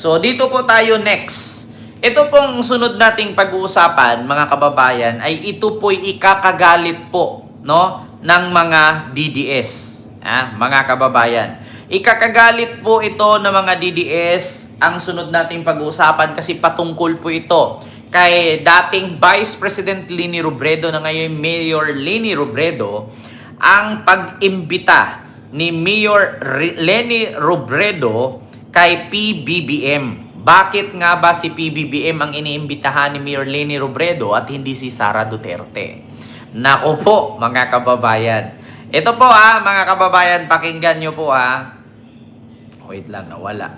So, dito po tayo next. Ito pong sunod nating pag-uusapan, mga kababayan, ay ito po'y ikakagalit po, no, ng mga DDS. Mga kababayan. Ikakagalit po ito ng mga DDS ang sunod nating pag-uusapan kasi patungkol po ito kay dating Vice President Leni Robredo na ngayon Mayor Leni Robredo, ang pag-imbita ni Mayor Leni Robredo kay PBBM. Bakit nga ba si PBBM ang iniimbitahan ni Mayor Leni Robredo at hindi si Sara Duterte? Nako po, mga kababayan. Ito po mga kababayan, pakinggan nyo po Wait lang, nawala.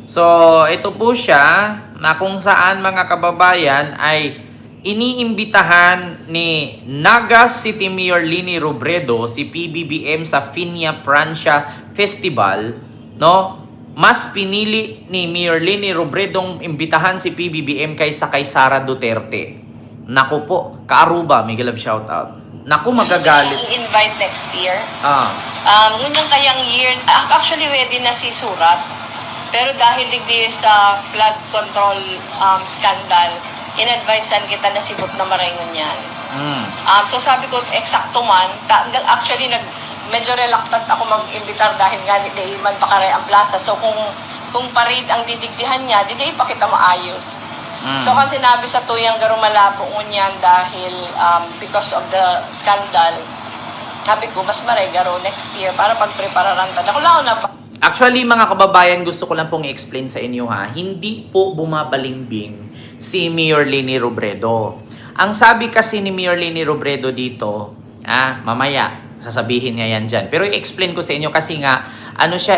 So, ito po siya na kung saan, mga kababayan, ay iniimbitahan ni Naga City Mayor Leni Robredo si PBBM sa Fina Francia Festival, no? Mas pinili ni Mayor Leni Robredong imbitahan si PBBM kaysa kay Sara Duterte. Naku po, Kaaruba, Miguel of shoutout. Naku, magagalit. I-invite next year. Ngunang kayang year, actually ready na si Surat. Pero dahil digdi sa flood control scandal, in-advisean kita na sibot na maringon yan. So sabi ko, eksakto man, actually medyo reluctant ako mag-imbitar dahil nga di man pakare ang plaza. So kung parid ang didigdihan niya, di ipakita maayos. So kung sinabi sa tuyang garo malabo ngunyan dahil because of the scandal, sabi ko, mas maray garo next year para pagprepararan ta. Nakulaw na pa. Actually, mga kababayan, gusto ko lang pong i-explain sa inyo hindi po bumabalimbing si Mayor Leni Robredo. Ang sabi kasi ni Mayor Leni Robredo dito, mamaya, sasabihin niya yan dyan. Pero i-explain ko sa inyo kasi nga, ano siya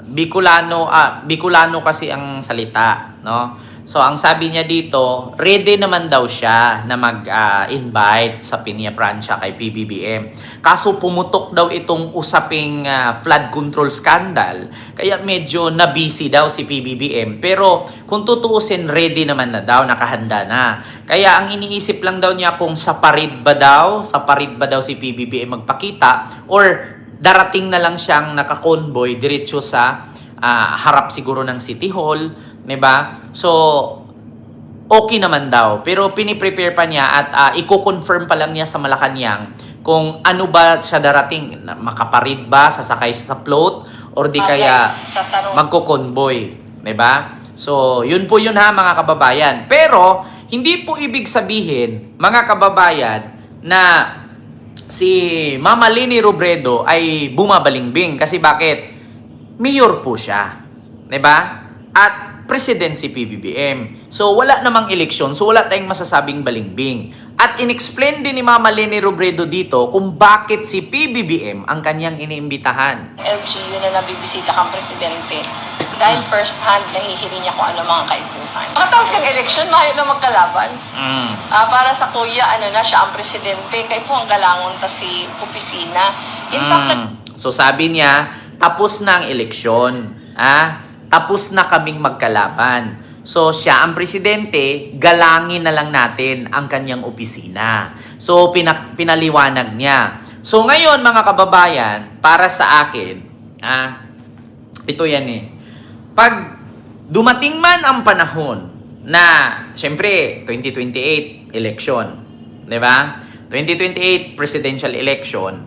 Bicolano kasi ang salita, no? So, ang sabi niya dito, ready naman daw siya na mag-invite sa Fina Francia kay PBBM. Kaso pumutok daw itong usaping flood control scandal, kaya medyo na-busy daw si PBBM. Pero kung tutuusin, ready naman na daw, nakahanda na. Kaya ang iniisip lang daw niya kung sa parid ba daw si PBBM magpakita or darating na lang siyang naka-convoy diretso sa harap siguro ng City Hall, 'di ba? So okay naman daw, pero piniprepare pa niya at i-confirm pa lang niya sa Malacanang kung ano ba siya darating, makaparid ba, sasakay sa float or di kaya magko-convoy, 'di ba? So yun po yun mga kababayan. Pero hindi po ibig sabihin, mga kababayan, na si Mama Leni Robredo ay bumabalingbing kasi bakit? Mayor po siya, 'di ba? At president si PBBM. So wala namang eleksyon, so wala tayong masasabing balingbing. At inexplain din ni Mama Leni Robredo dito kung bakit si PBBM ang kanyang iniimbitahan. LGU na nabibisita kang presidente dahil first hand nahihiling niya kung ano mga kaipuhan. Makatapos kang eleksyon, mahal lang magkalaban. Para sa kuya, siya ang presidente, kaya po ang galangon ta si opisina. In fact, So sabi niya, tapos na ang eleksyon. Tapos na kaming magkalaban. So siya ang presidente, galangin na lang natin ang kanyang opisina. So pinaliwanag niya. So ngayon, mga kababayan, para sa akin, ito yan pag dumating man ang panahon na, syempre, 2028 election, di ba? 2028 presidential election,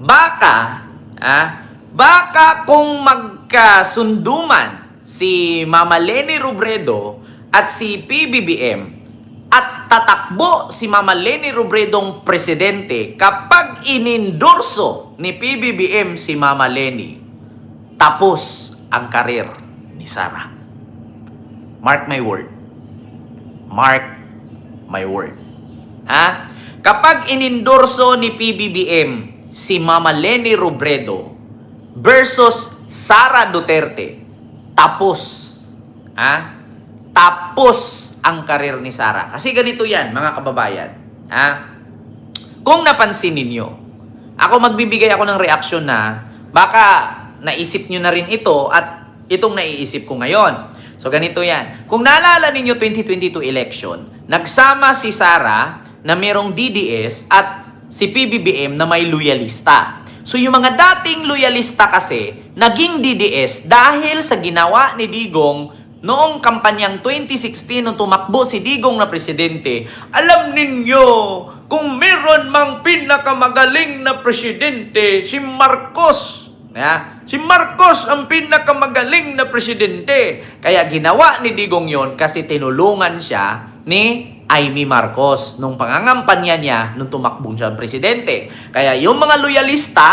baka kung magkasunduman si Mama Leni Robredo at si PBBM at tatakbo si Mama Leni Robredong presidente, kapag inendorso ni PBBM si Mama Leni, tapos ang karir ni Sara. Mark my word. Mark my word. Kapag inendorso ni PBBM si Mama Leni Robredo versus Sara Duterte, tapos. Tapos ang karir ni Sara. Kasi ganito yan, mga kababayan. Kung napansin ninyo, ako magbibigay ako ng reaksyon na baka naisip nyo na rin ito at itong naiisip ko ngayon. So ganito yan. Kung naalala ninyo 2022 election, nagsama si Sara na merong DDS at si PBBM na may loyalista. So yung mga dating loyalista kasi, naging DDS dahil sa ginawa ni Digong noong kampanyang 2016 nung tumakbo si Digong na presidente. Alam ninyo, kung meron mang pinakamagaling na presidente, si Marcos. Si Marcos ang pinakamagaling na presidente. Kaya ginawa ni Digong yon kasi tinulungan siya ni Amy Marcos nung pangangampanya niya nung tumakbong siya presidente. Kaya yung mga loyalista,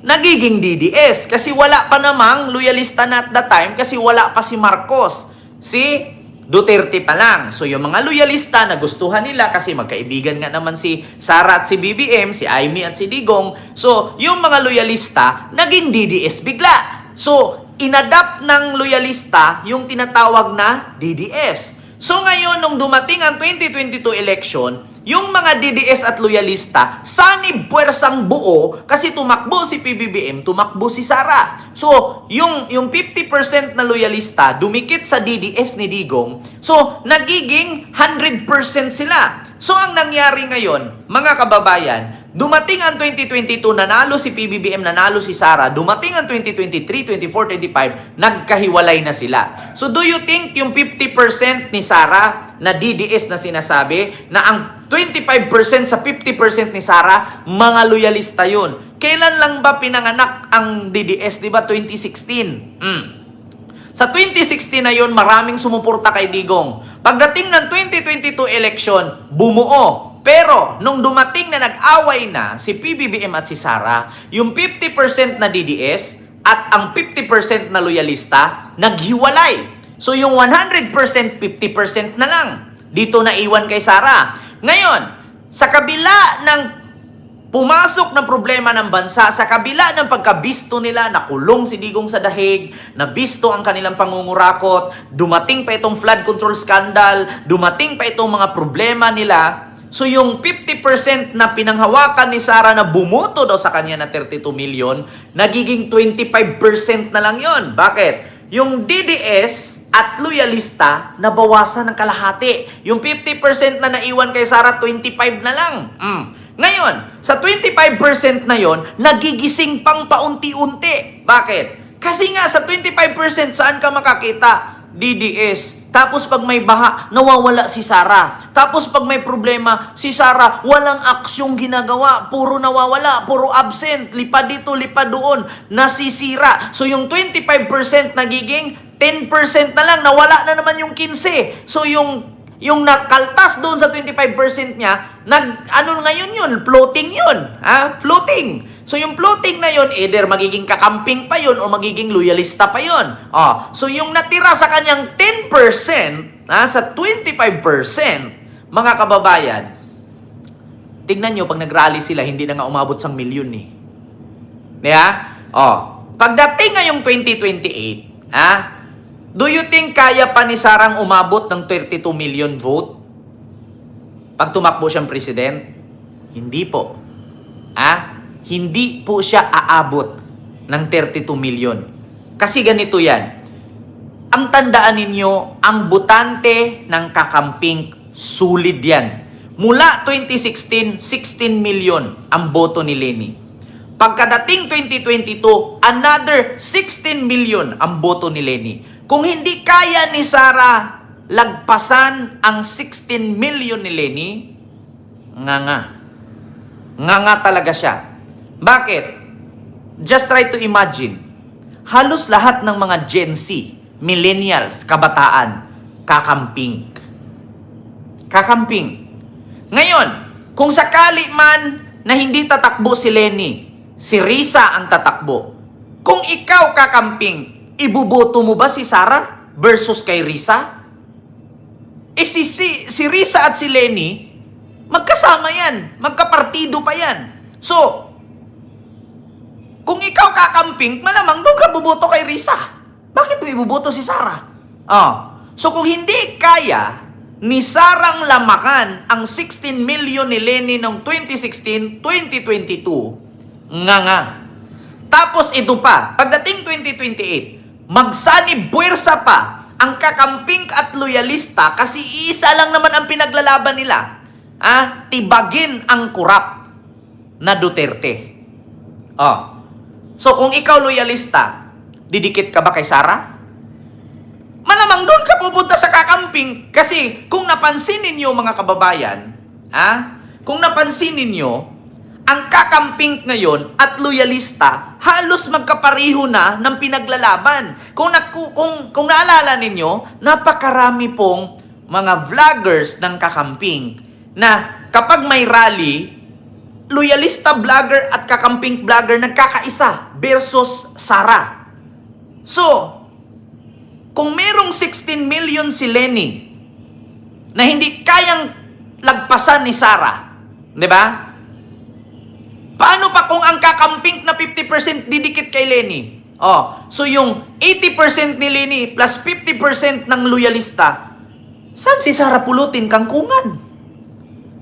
nagiging DDS kasi wala pa namang loyalista na at that time kasi wala pa si Marcos. Si Duterte pa lang. So yung mga loyalista na gustuhan nila kasi magkaibigan nga naman si Sara at si BBM, si Amy at si Digong. So yung mga loyalista naging DDS bigla. So inadapt ng loyalista yung tinatawag na DDS. So ngayon, nung dumating ang 2022 election, yung mga DDS at loyalista, sanib puwersang buo kasi tumakbo si PBBM, tumakbo si Sara. So, yung 50% na loyalista, dumikit sa DDS ni Digong, so, nagiging 100% sila. So, ang nangyari ngayon, mga kababayan, dumating ang 2022, nanalo si PBBM, nanalo si Sara. Dumating ang 2023, 24, 25, nagkahiwalay na sila. So do you think yung 50% ni Sara na DDS na sinasabi, na ang 25% sa 50% ni Sara, mga loyalista yun? Kailan lang ba pinanganak ang DDS? Diba 2016? Sa 2016 na yun, maraming sumuporta kay Digong. Pagdating ng 2022 election, bumuo. Pero, nung dumating na nag-away na si PBBM at si Sara, yung 50% na DDS at ang 50% na loyalista, naghiwalay. So, yung 100%, 50% na lang. Dito na iwan kay Sara. Ngayon, sa kabila ng pumasok na problema ng bansa, sa kabila ng pagkabisto nila, nakulong si Digong sa dahig, nabisto ang kanilang pangungurakot, dumating pa itong flood control scandal, dumating pa itong mga problema nila. So yung 50% na pinanghawakan ni Sara na bumoto daw sa kanya na 32 million, nagiging 25% na lang yon. Bakit? Yung DDS at loyalista, nabawasan ng kalahati. Yung 50% na naiwan kay Sara, 25 na lang. Ngayon, sa 25% na yon, nagigising pang paunti-unti. Bakit? Kasi nga sa 25% saan ka makakita? DDS. Tapos pag may baha, nawawala si Sara. Tapos pag may problema, si Sara walang aksyong ginagawa. Puro nawawala, puro absent. Lipad dito, lipad doon. Nasisira. So yung 25% nagiging 10% na lang. Nawala na naman yung 15. So yung nakaltas doon sa 25% niya, ano ngayon yun? Floating yun. Floating. So yung floating na yun, either magiging kakamping pa yun o magiging loyalista pa yun. So yung natira sa kanyang 10%, sa 25%, mga kababayan, tignan nyo, pag nag-rally sila, hindi na nga umabot sang milyon eh. Pagdating ngayong 2028, do you think kaya pa ni Sarang umabot ng 32 million vote? Pag tumakbo siyang president? Hindi po. Hindi po siya aabot ng 32 million. Kasi ganito yan. Ang tandaan ninyo, ang botante ng kakamping, sulit yan. Mula 2016, 16 million ang boto ni Leni. Pagkadating 2022, another 16 million ang boto ni Leni. Kung hindi kaya ni Sara lagpasan ang 16 million ni Leni, nga talaga siya. Bakit? Just try to imagine. Halos lahat ng mga Gen Z, millennials, kabataan, kakamping. Ngayon, kung sakali man na hindi tatakbo si Leni, si Risa ang tatakbo. Kung ikaw kakamping, ibuboto mo ba si Sara versus kay Risa? Si Risa at si Leni, magkasama yan. Magkapartido pa yan. So, kung ikaw kakamping, malamang doon ka buboto kay Risa. Bakit mo ibuboto si Sara? So, kung hindi kaya ni Sarang lamakan ang 16 million ni Leni noong 2016, 2022, Tapos ito pa, pagdating 2028, magsanib puwersa pa ang kakamping at loyalista kasi isa lang naman ang pinaglalaban nila. Tibagin ang kurap na Duterte. Oh. So, kung ikaw loyalista, didikit ka ba kay Sara? Malamang doon ka pupunta sa kakamping. Kasi kung napansin ninyo mga kababayan, kung napansin ninyo, ang kakamping ngayon at loyalista, halos magkapareho na ng pinaglalaban. Kung naalala ninyo, napakarami pong mga vloggers ng kakamping na kapag may rally, loyalista vlogger at kakamping vlogger nagkakaisa versus Sara. So, kung merong 16 million si Lenny na hindi kayang lagpasan ni Sara, di ba? Paano pa kung ang kakamping na 50% didikit kay Lenny? So yung 80% ni Lenny plus 50% ng loyalista, saan si Sara pulutin? Kangkungan.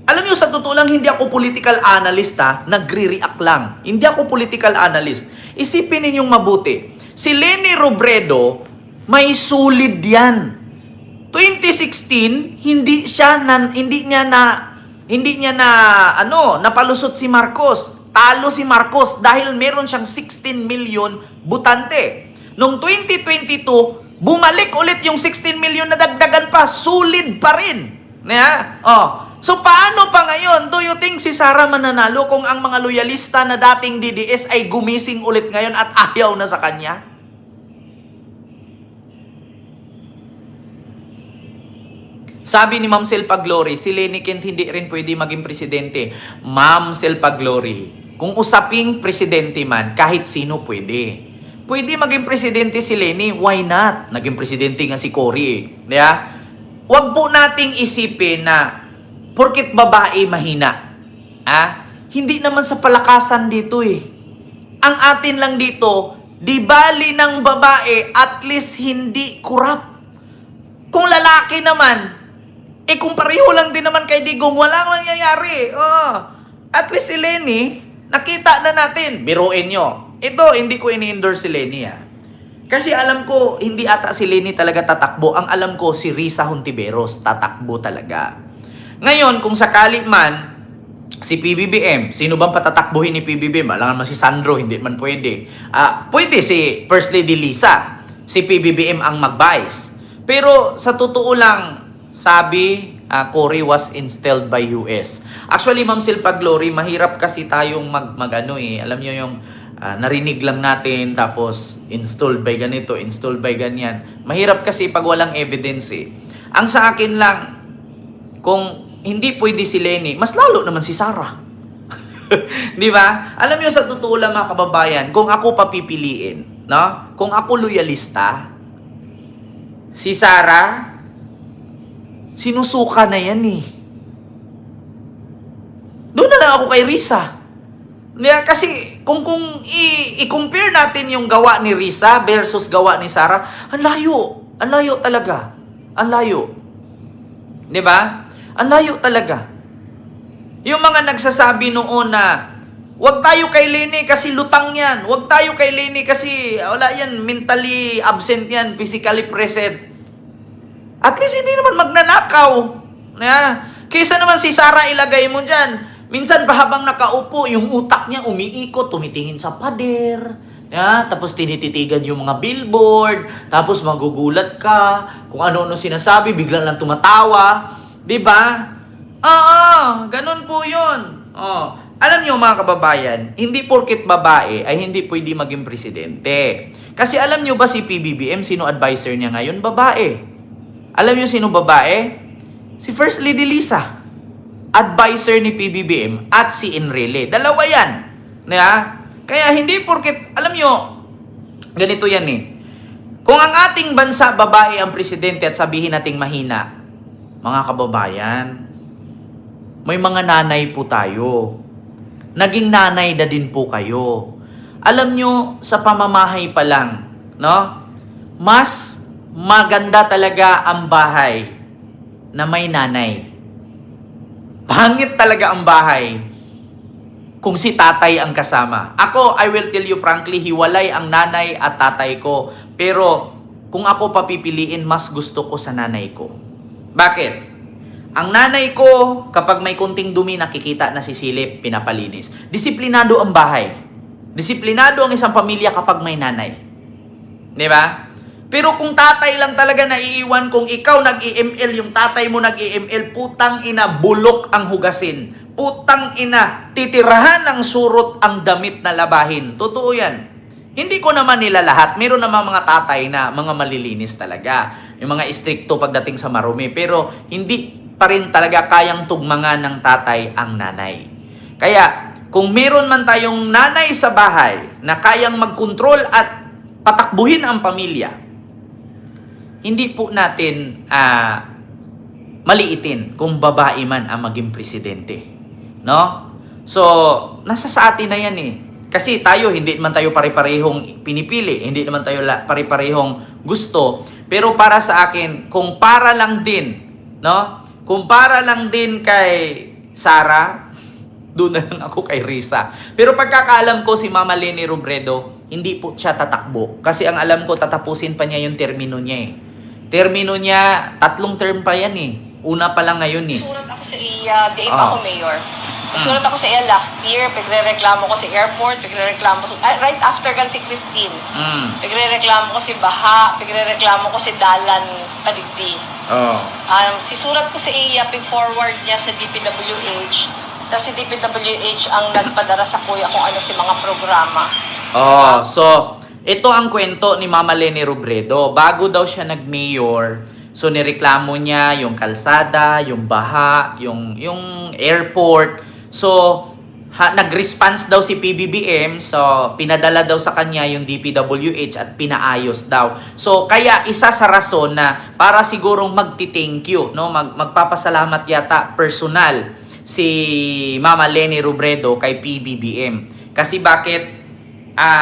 Alam niyo, sa totoo lang, hindi ako political analyst nagre-react lang. Hindi ako political analyst. Isipin ninyong mabuti. Si Lenny Robredo, may sulit yan. 2016, hindi niya napalusot si Marcos. Talo si Marcos dahil meron siyang 16 million butante. Noong 2022, bumalik ulit yung 16 million na dagdagan pa, sulit pa rin. So paano pa ngayon? Do you think si Sara mananalo kung ang mga loyalista na dating DDS ay gumising ulit ngayon at ayaw na sa kanya? Sabi ni Ma'am Selpa Glory, si Lenny Kent hindi rin pwede maging presidente. Ma'am Selpa Glory, kung usaping presidente man, kahit sino pwede. Pwede maging presidente si Lenny, why not? Naging presidente nga si Cory. Huwag po nating isipin na porket babae mahina. Hindi naman sa palakasan dito Ang atin lang dito, di bali ng babae, at least hindi kurap. Kung lalaki naman, kung pareho lang din naman kay Digong, walang mangyayari. At least si Lenny, nakita na natin. Biruin nyo. Ito, hindi ko ini-endorse si Lenny Kasi alam ko, hindi ata si Lenny talaga tatakbo. Ang alam ko, si Risa Hontiveros tatakbo talaga. Ngayon, kung sakali man, si PBBM, sino bang patatakbuhin ni PBBM? Alam naman si Sandro, hindi man pwede. Pwede si First Lady Lisa, si PBBM ang mag-vice. Pero sa totoo lang, sabi, Cory was installed by US. Actually, Ma'am Silpa Glory, mahirap kasi tayong alam niyo yung narinig lang natin, tapos installed by ganito, installed by ganyan. Mahirap kasi pag walang evidence Ang sa akin lang, kung hindi pwede si Lenny, mas lalo naman si Sara. Di ba? Alam niyo, sa totoo lang mga kababayan, kung ako papipiliin, kung ako loyalista, si Sara, sinusuka na yan Doon na lang ako kay Risa. Kasi kung i-compare natin yung gawa ni Risa versus gawa ni Sara, ang layo. Ang layo talaga. Ang layo. Di ba? Ang layo talaga. Yung mga nagsasabi noon na, huwag tayo kay Lenny kasi lutang yan. Huwag tayo kay Lenny kasi wala yan, mentally absent yan, physically present. At least hindi naman magnanakaw. Kaysa naman si Sara ilagay mo dyan. Minsan pa habang nakaupo, yung utak niya umiikot, tumitingin sa pader. Tapos tinititigan yung mga billboard. Tapos magugulat ka. Kung ano-ano sinasabi, biglang lang tumatawa. Diba? Ganun po yun. Alam nyo mga kababayan, hindi porket babae ay hindi pwede maging presidente. Kasi alam nyo ba si PBBM, sino advisor niya ngayon? Babae. Alam niyo sino babae? Si First Lady Lisa. Advisor ni PBBM at si Enrile. Dalawa yan. Kaya hindi porket, alam niyo, ganito yan Kung ang ating bansa babae ang presidente at sabihin nating mahina, mga kababayan, may mga nanay po tayo. Naging nanay na din po kayo. Alam niyo, sa pamamahay pa lang, mas maganda talaga ang bahay na may nanay. Pangit talaga ang bahay kung si tatay ang kasama. Ako, I will tell you frankly, hiwalay ang nanay at tatay ko. Pero kung ako papipiliin, mas gusto ko sa nanay ko. Bakit? Ang nanay ko, kapag may kunting dumi, nakikita na sisilip, pinapalinis. Disiplinado ang bahay. Disiplinado ang isang pamilya kapag may nanay. Di ba? Pero kung tatay lang talaga naiiwan, kung ikaw nag-EML, yung tatay mo nag-EML, putang ina, bulok ang hugasin. Putang ina, titirahan ng surot ang damit na labahin. Totoo yan. Hindi ko naman nila lahat. Meron naman mga tatay na mga malilinis talaga. Yung mga istrikto pagdating sa marumi. Pero hindi pa rin talaga kayang tugmangan ng tatay ang nanay. Kaya, kung meron man tayong nanay sa bahay na kayang magkontrol at patakbuhin ang pamilya, hindi po natin maliitin kung babae man ang maging presidente. No? So, nasa sa atin na yan eh. Kasi tayo, hindi naman tayo pare-parehong pinipili. Hindi naman tayo pare-parehong gusto. Pero para sa akin, kung para lang din, no? Kung para lang din kay Sara, doon na lang ako kay Risa. Pero pagkakaalam ko si Mama Leni Robredo, hindi po siya tatakbo. Kasi ang alam ko, tatapusin pa niya yung termino niya eh. Termino niya, 3 term pa yan eh. Una pa lang ngayon eh. Nagsurat ako sa iya, di pa ako mayor. Nagsurat ako sa iya last year, pagre-reklamo ko sa airport, pagre-reklamo right after kan si Christine. Pagre-reklamo ko si Baha, pagre-reklamo ko si Dalan Padigdi. Sisurat ko sa iya, pig-forward niya sa DPWH. Tapos si DPWH ang nagpadara sa kuya kung ano si mga programa. So ito ang kwento ni Mama Leni Robredo. Bago daw siya nag-mayor, so nireklamo niya yung kalsada, yung baha, yung airport. So, nag-response daw si PBBM. So, pinadala daw sa kanya yung DPWH at pinaayos daw. So, kaya isa sa rason na para sigurong magti-thank you, no? Magpapasalamat yata personal si Mama Leni Robredo kay PBBM. Kasi bakit?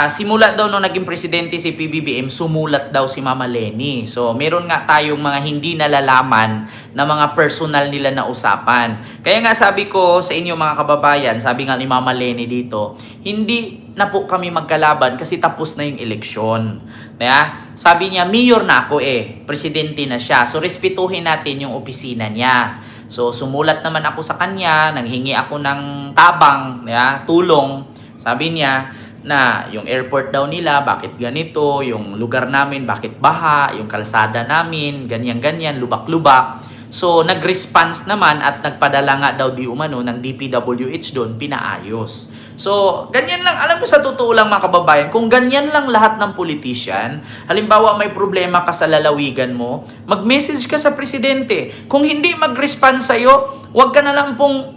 Simula daw nung naging presidente si PBBM, sumulat daw si Mama Leni. So, meron nga tayong mga hindi nalalaman na mga personal nila na usapan. Kaya nga sabi ko sa inyo mga kababayan, sabi nga ni Mama Leni dito, hindi na po kami magkalaban kasi tapos na yung eleksyon. Kaya, sabi niya, mayor na ako presidente na siya. So, respetuhin natin yung opisina niya. So, sumulat naman ako sa kanya, nanghingi ako ng tabang, tulong. Sabi niya, na yung airport daw nila, bakit ganito, yung lugar namin, bakit baha, yung kalsada namin, ganyan-ganyan, lubak-lubak. So, nag-response naman at nagpadala nga daw di umano ng DPWH doon, pinaayos. So, ganyan lang. Alam mo sa totoo lang mga kababayan, kung ganyan lang lahat ng politician, halimbawa may problema ka sa lalawigan mo, mag-message ka sa presidente. Kung hindi mag-response sa'yo, huwag ka na lang pong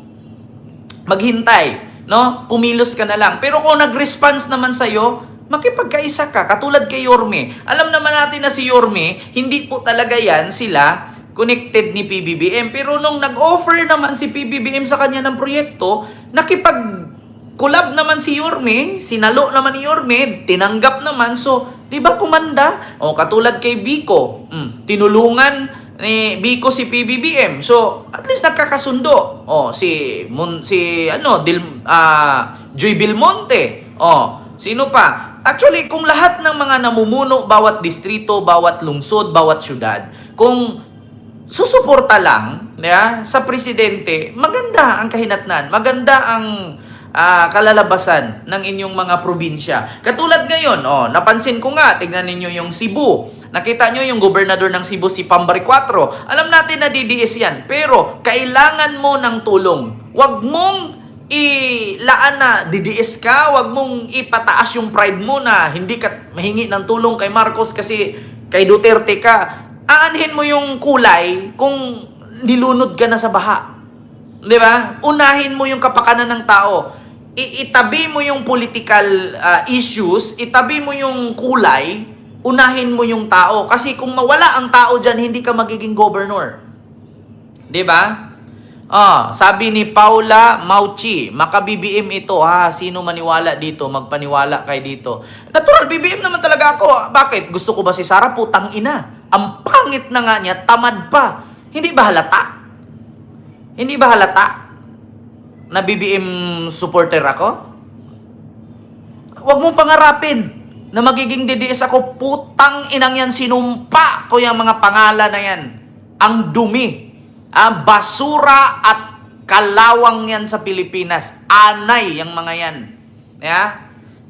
maghintay. No? Pumilos ka na lang. Pero kung nag-response naman sa'yo, makipagkaisa ka. Katulad kay Yorme. Alam naman natin na si Yorme, hindi po talaga yan sila connected ni PBBM. Pero nung nag-offer naman si PBBM sa kanya ng proyekto, nakipag-collab naman si Yorme, sinalo naman ni Yorme, tinanggap naman. So, di ba kumanda? O, katulad kay Biko, tinulungan ni Biko si PBBM. So, at least nagkakasundo. Joy Belmonte. Sino pa? Actually, kung lahat ng mga namumuno, bawat distrito, bawat lungsod, bawat syudad, kung susuporta lang sa presidente, maganda ang kahinatnan. Maganda ang kalalabasan ng inyong mga probinsya. Katulad ngayon, napansin ko nga, tignan ninyo yung Cebu. Nakita nyo yung gobernador ng Cebu, si Pambari 4. Alam natin na DDS yan. Pero, kailangan mo ng tulong. Huwag mong ilaan na DDS ka. Huwag mong ipataas yung pride mo na hindi ka mahingi ng tulong kay Marcos kasi kay Duterte ka. Aanhin mo yung kulay kung nilunod ka na sa baha. Di ba? Unahin mo yung kapakanan ng tao. Itabi mo yung political issues, itabi mo yung kulay, unahin mo yung tao. Kasi kung mawala ang tao dyan, hindi ka magiging governor. Di ba? Sabi ni Paula Mauchi, maka-BBM ito. Sino maniwala dito? Magpaniwala kay dito. Natural, BBM naman talaga ako. Bakit? Gusto ko ba si Sara? Putang ina. Ang pangit na nga niya, tamad pa. Hindi ba halata? Hindi ba halata na BBM supporter ako? Huwag mong pangarapin na magiging DDS ako. Putang inang yan, sinumpa ko yung mga pangalan na yan. Ang dumi. Basura at kalawang yan sa Pilipinas. Anay yung mga yan.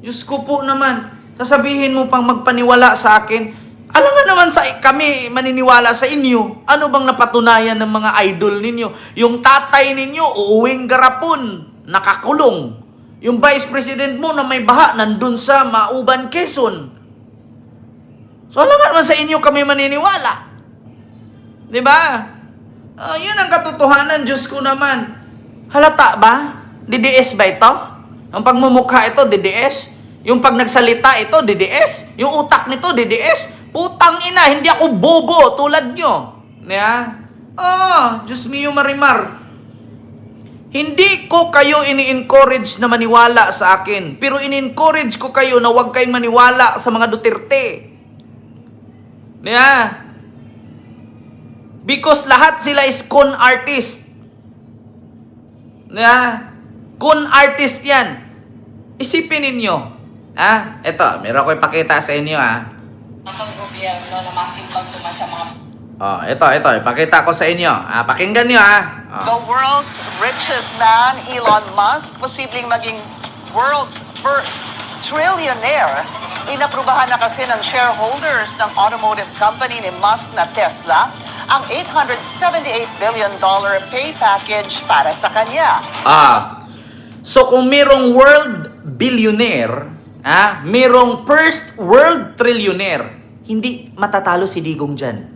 Diyos ko po naman, sasabihin mo pang magpaniwala sa akin. Alam nga naman sa kami maniniwala sa inyo. Ano bang napatunayan ng mga idol ninyo? Yung tatay ninyo, uuwing garapon, nakakulong. Yung vice president mo na may baha, nandun sa Mauban, Quezon. So alam nga naman sa inyo kami maniniwala. Di ba? Yun ang katotohanan, Diyos ko naman. Halata ba? DDS ba ito? Ang pagmumukha ito, DDS? Yung pag nagsalita ito, DDS? Yung utak nito, DDS? Putang ina, hindi ako bobo tulad nyo. Yeah? Diyos mio Marimar. Hindi ko kayo ini-encourage na maniwala sa akin. Pero ini-encourage ko kayo na huwag kayong maniwala sa mga Duterte. Yeah? Because lahat sila is con artist. Yeah? Con artist yan. Isipin ninyo. Ito, meron ko ipakita sa inyo Ang gobyerno na masimbang tuman sa mga... Ito, ipakita ko sa inyo. Pakinggan nyo The world's richest man, Elon Musk, posibleng maging world's first trillionaire. Inaprubahan na kasi ng shareholders ng automotive company ni Musk na Tesla ang $878 billion pay package para sa kanya. So kung merong world billionaire, merong first world trillionaire, hindi matatalo si Digong dyan.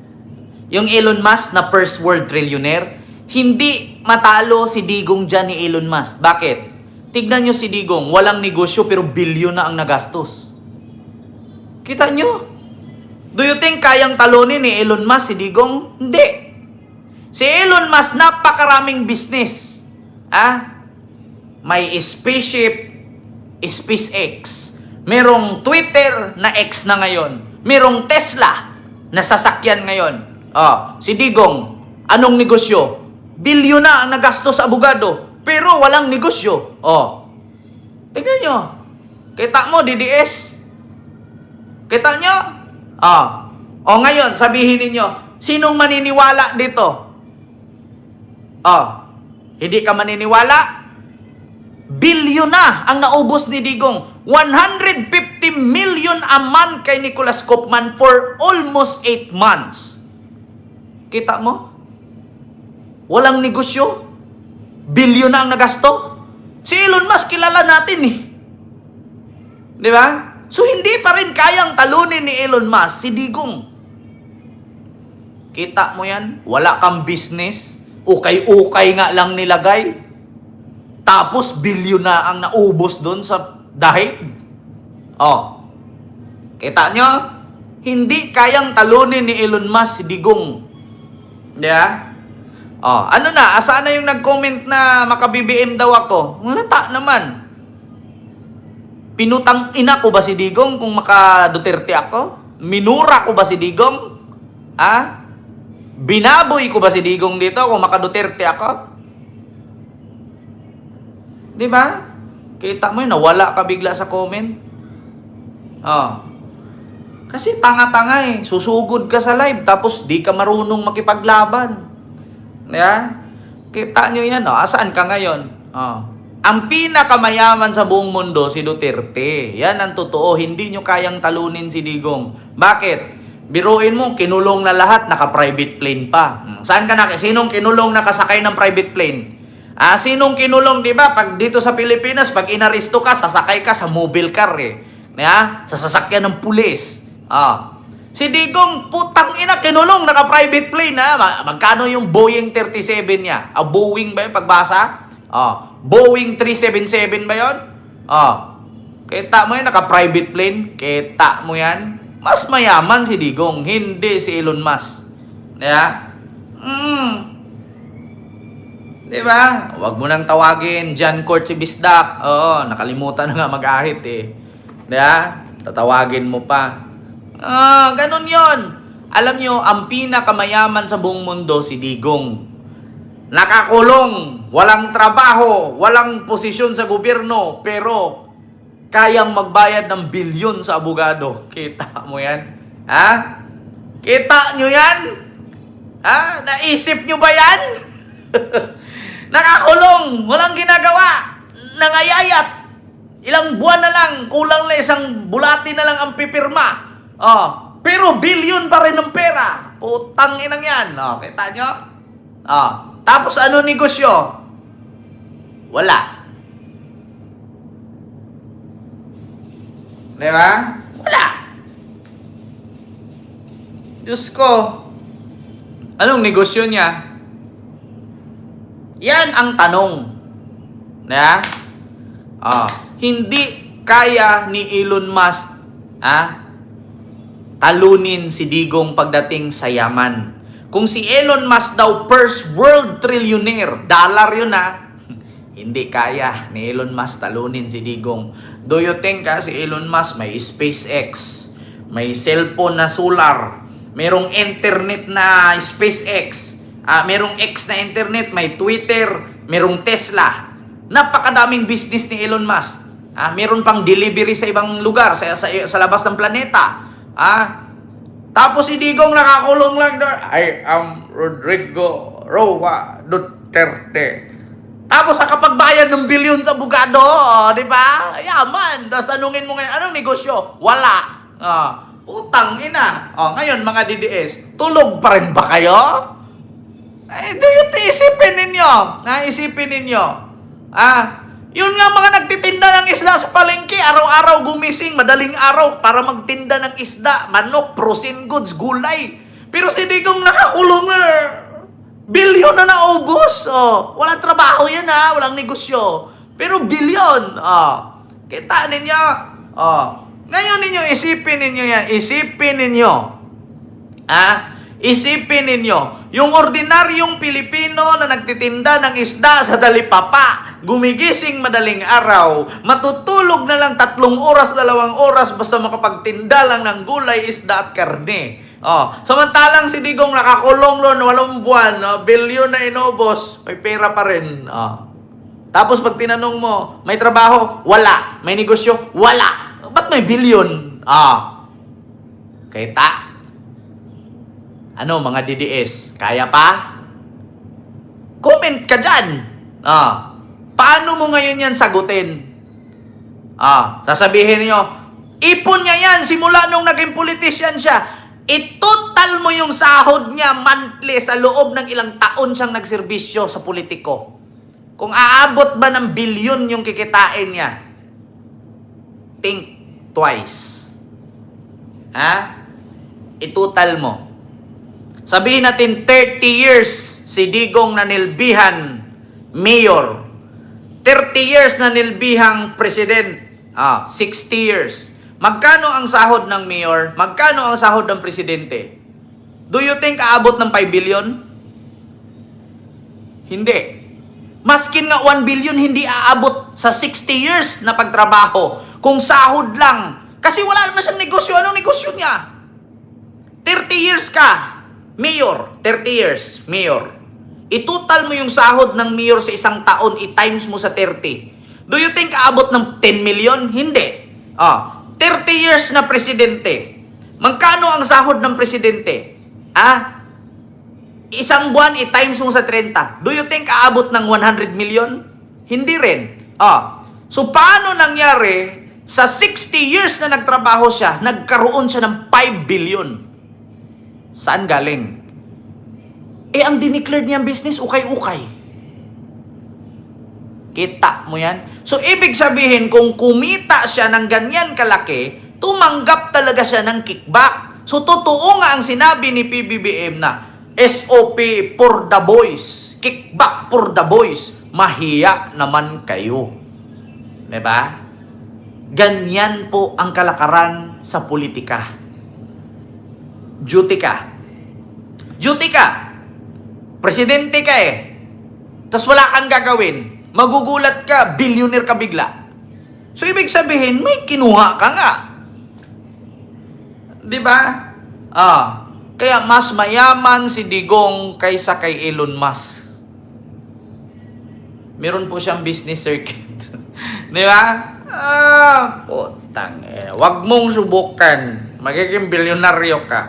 Yung Elon Musk na first world trillionaire, hindi matalo si Digong dyan ni Elon Musk. Bakit? Tignan nyo si Digong, walang negosyo pero bilyon na ang nagastos. Kita nyo? Do you think kayang talunin ni Elon Musk si Digong? Hindi. Si Elon Musk napakaraming business. May spaceship, SpaceX. Merong Twitter na X na ngayon. Merong Tesla na sasakyan ngayon. Si Digong, anong negosyo? Bilyon na ang nagastos sa abogado, pero walang negosyo. Tignan nyo. Kita mo, DDS? Kita nyo? Ngayon, sabihin ninyo, sinong maniniwala dito? Hindi ka maniniwala? Bilyon na ang naubos ni Digong. 150 million a month kay Nicholas Koopman for almost 8 months. Kita mo? Walang negosyo. Bilyon na ang nagasto. Si Elon Musk kilala natin Di ba? So hindi pa rin kayang talunin ni Elon Musk si Digong. Kita mo yan? Wala kang business. Ukay-ukay nga lang nilagay. Tapos bilyon na ang naubos doon sa dahig. Kita nyo? Hindi kayang talunin ni Elon Musk si Digong. Yeah? Ano na? Asaan na yung nag-comment na maka-BBM daw ako? Lata naman. Pinutang ina ko ba si Digong kung maka-Duterte ako? Minura ko ba si Digong? Binaboy ko ba si Digong dito kung maka-Duterte ako? Di ba? Kita mo yun, nawala ka bigla sa comment. Kasi tanga-tanga susugod ka sa live tapos di ka marunong makipaglaban. Yeah? Kita nyo yan, asaan ka ngayon? Ang pinakamayaman sa buong mundo, si Duterte. Yan ang totoo. Hindi nyo kayang talunin si Digong. Bakit? Biruin mo, kinulong na lahat, naka-private plane pa. Saan ka sinong kinulong nakasakay ng private plane? Sinong kinulong, di ba? Pag dito sa Pilipinas, pag inaristo ka, sasakay ka sa mobile car sa sasakyan ng pulis. Si Digong, putang ina, kinulong, naka-private plane Magkano yung Boeing 37 niya? Boeing ba yung pagbasa? Boeing 377 ba yun? Kita mo yan, naka-private plane? Kita mo yan? Mas mayaman si Digong, hindi si Elon Musk. Diba? Huwag mo nang tawagin John Court si Bisdak. Nakalimutan na nga mag-ahit Diba? Tatawagin mo pa. Ganun yon. Alam nyo, ang pinakamayaman sa buong mundo si Digong. Nakakulong, walang trabaho, walang posisyon sa gobyerno, pero kayang magbayad ng bilyon sa abogado. Kita mo yan? Kita nyo yan? Naisip nyo ba yan? Nakakulong, walang ginagawa, nangayayat. Ilang buwan na lang, kulang na isang bulati na lang ang pipirma. Pero billion pa rin ng pera. Putang inang yan. Kita nyo? Tapos ano negosyo? Wala. Di ba? Wala. Diyos ko. Anong negosyo niya? Yan ang tanong. Diba? Hindi kaya ni Elon Musk talunin si Digong pagdating sa yaman. Kung si Elon Musk daw first world trillionaire, dollar yun hindi kaya ni Elon Musk talunin si Digong. Do you think si Elon Musk may SpaceX, may cellphone na solar, merong internet na SpaceX, merong X na internet, may Twitter, merong Tesla. Napakadaming business ni Elon Musk. Meron pang delivery sa ibang lugar, sa labas ng planeta. Tapos si Digong nakakulong lang doon. I am Rodrigo Roa Duterte. Tapos kapagbayad ng bilyon sa abogado, di ba? Yaman. Tapos tanungin mo ngayon, anong negosyo? Wala. Putang ina. Ngayon mga DDS, tulog pa rin ba kayo? Isipin ninyo. Isipin ninyo. Yun nga mga nagtitinda ng isda sa palengke, araw-araw gumising, madaling araw para magtinda ng isda, manok, frozen goods, gulay. Pero si Digong nakakulong bilyon na naubos. Walang trabaho yan walang negosyo. Pero bilyon. Kita ninyo. Ngayon ninyo, isipin ninyo yan. Isipin ninyo. Isipin ninyo, yung ordinaryong Pilipino na nagtitinda ng isda sa Talipapa, gumigising madaling araw, matutulog na lang 3 oras, 2 oras, basta makapagtinda lang ng gulay, isda at karne. Samantalang si Digong nakakulong noon 8 buwan, bilyon na inubos, may pera pa rin. Tapos pag tinanong mo, may trabaho? Wala. May negosyo? Wala. Ba't may bilyon? Kita? Ano mga DDS? Kaya pa? Comment ka dyan. Paano mo ngayon yan sagutin? Sasabihin niyo, ipon niya yan simula nung naging politician siya. Itotal mo yung sahod niya monthly sa loob ng ilang taon siyang nagserbisyo sa politiko. Kung aabot ba ng bilyon yung kikitain niya, think twice. Itotal mo. Sabihin natin 30 years si Digong nanilbihan mayor. 30 years nanilbihang president. 60 years. Magkano ang sahod ng mayor? Magkano ang sahod ng presidente? Do you think aabot ng 5 billion? Hindi. Maskin nga 1 billion, hindi aabot sa 60 years na pagtrabaho. Kung sahod lang. Kasi wala naman siyang negosyo. Anong negosyo niya? 30 years ka. Mayor, 30 years, mayor. Itotal mo yung sahod ng mayor sa isang taon, i-times mo sa 30. Do you think aabot ng 10 million? Hindi. 30 years na presidente. Magkano ang sahod ng presidente? Isang buwan, i-times mo sa 30. Do you think aabot ng 100 million? Hindi rin. So, paano nangyari sa 60 years na nagtrabaho siya, nagkaroon siya ng 5 billion? Saan galing? Ang dineclared niyang business, ukay-ukay. Kita mo yan? So, ibig sabihin, kung kumita siya ng ganyan kalaki, tumanggap talaga siya ng kickback. So, totoo nga ang sinabi ni PBBM na SOP for the boys. Kickback for the boys. Mahiya naman kayo. Diba? Ganyan po ang kalakaran sa politika. Duty ka. Presidente ka Tapos wala kang gagawin. Magugulat ka, billionaire ka bigla. So, ibig sabihin, may kinuha ka nga. Diba? Kaya mas mayaman si Digong kaysa kay Elon Musk. Meron po siyang business circuit. Diba? Putang wag mong subukan. Magiging bilyonaryo ka.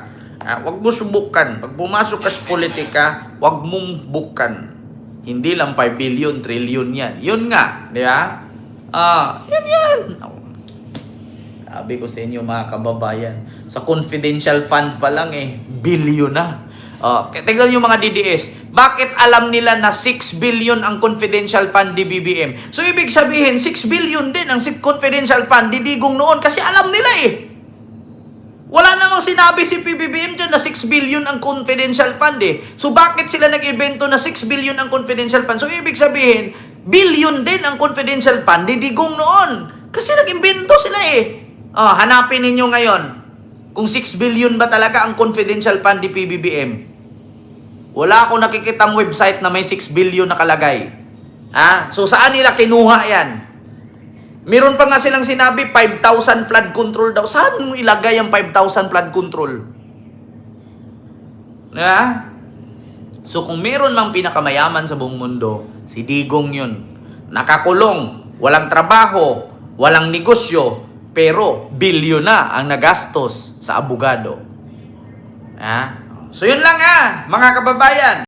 Wag mo subukan. Pag pumasok ka sa politika, wag mong bukan. Hindi lang 5 billion, trillion yan. Yun nga, di ba? Yan. Sabi ko sa inyo mga kababayan, sa confidential fund pa lang bilyon na. Tignan yung mga DDS. Bakit alam nila na 6 billion ang confidential fund ni BBM? So, ibig sabihin, 6 billion din ang confidential fund ni Digong noon kasi alam nila Wala namang sinabi si PBBM dyan na 6 billion ang confidential fund So, bakit sila nag-invento na 6 billion ang confidential fund? So, ibig sabihin, billion din ang confidential fund ni Digong noon. Kasi nag-invento sila hanapin ninyo ngayon kung 6 billion ba talaga ang confidential fund ni PBBM. Wala akong nakikitang website na may 6 billion nakalagay. So saan nila kinuha yan? Meron pa nga silang sinabi 5,000 flood control daw. Saan mo ilagay ang 5,000 flood control? So kung meron mang pinakamayaman sa buong mundo, si Digong yun. Nakakulong, walang trabaho, walang negosyo, pero bilyon na ang nagastos sa abogado. So yun lang mga kababayan.